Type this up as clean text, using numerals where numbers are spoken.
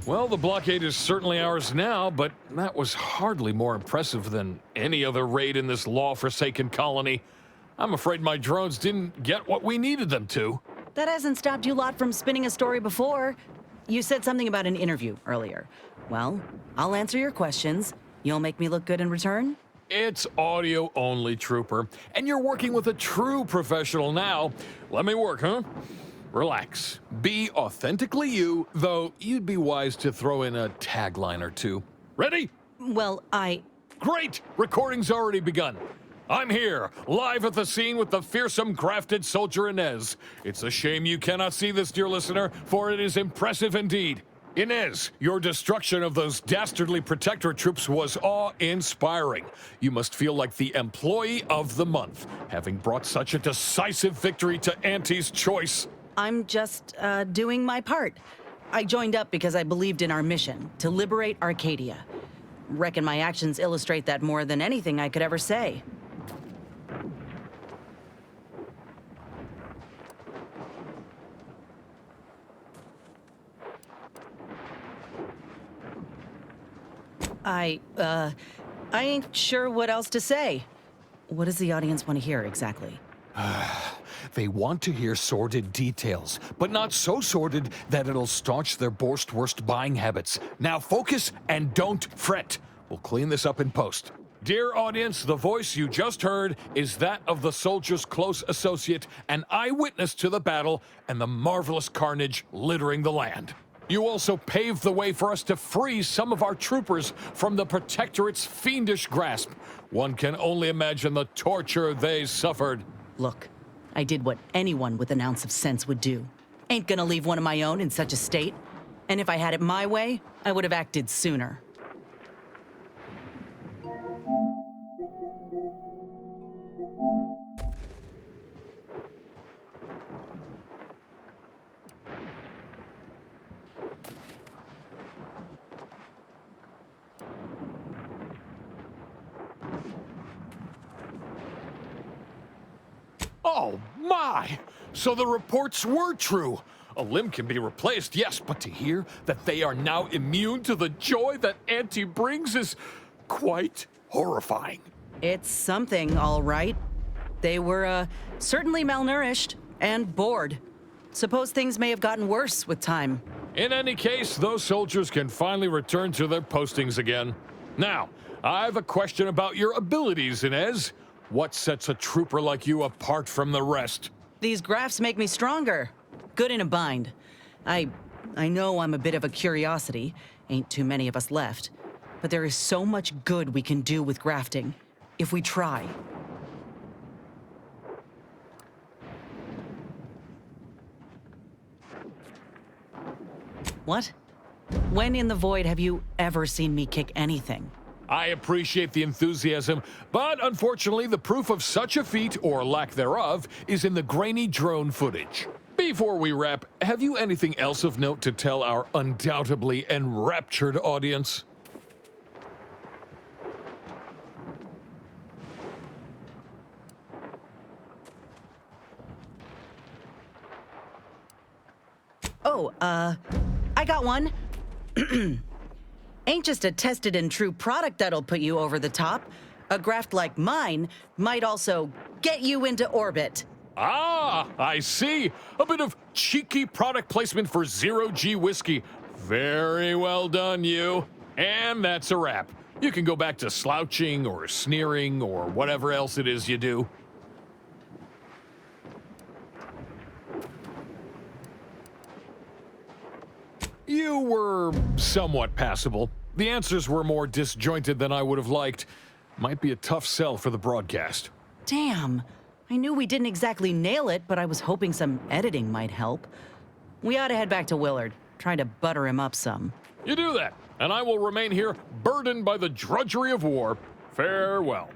Well, the blockade is certainly ours now, but that was hardly more impressive than any other raid in this law-forsaken colony. I'm afraid my drones didn't get what we needed them to. That hasn't stopped you lot from spinning a story before. You said something about an interview earlier. Well, I'll answer your questions. You'll make me look good in return? It's audio only, Trooper. And you're working with a true professional now. Let me work, huh? Relax. Be authentically you, though you'd be wise to throw in a tagline or two. Ready? Well, Great! Recording's already begun. I'm here, live at the scene with the fearsome grafted soldier Inez. It's a shame you cannot see this, dear listener, for it is impressive indeed. Inez, your destruction of those dastardly protectorate troops was awe-inspiring. You must feel like the employee of the month, having brought such a decisive victory to Auntie's choice. I'm just, doing my part. I joined up because I believed in our mission, to liberate Arcadia. Reckon my actions illustrate that more than anything I could ever say. I ain't sure what else to say. What does the audience want to hear exactly? They want to hear sordid details, but not so sordid that it'll staunch their worst buying habits. Now focus and don't fret. We'll clean this up in post. Dear audience, the voice you just heard is that of the soldier's close associate, an eyewitness to the battle and the marvelous carnage littering the land. You also paved the way for us to free some of our troopers from the Protectorate's fiendish grasp. One can only imagine the torture they suffered. Look, I did what anyone with an ounce of sense would do. Ain't gonna leave one of my own in such a state. And if I had it my way, I would have acted sooner. Oh, my! So the reports were true. A limb can be replaced, yes, but to hear that they are now immune to the joy that Auntie brings is quite horrifying. It's something, all right. They were, certainly malnourished and bored. Suppose things may have gotten worse with time. In any case, those soldiers can finally return to their postings again. Now, I have a question about your abilities, Inez. What sets a trooper like you apart from the rest? These graphs make me stronger. Good in a bind. I know I'm a bit of a curiosity. Ain't too many of us left. But there is so much good we can do with grafting, if we try. What? When in the void have you ever seen me kick anything? I appreciate the enthusiasm, but unfortunately the proof of such a feat, or lack thereof, is in the grainy drone footage. Before we wrap, have you anything else of note to tell our undoubtedly enraptured audience? Oh, I got one. Ain't just a tested and true product that'll put you over the top. A graft like mine might also get you into orbit. Ah, I see. A bit of cheeky product placement for zero-G whiskey. Very well done, you. And that's a wrap. You can go back to slouching or sneering or whatever else it is you do. You were somewhat passable. The answers were more disjointed than I would have liked. Might be a tough sell for the broadcast. Damn. I knew we didn't exactly nail it, but I was hoping some editing might help. We ought to head back to Willard, try to butter him up some. You do that, and I will remain here burdened by the drudgery of war. Farewell.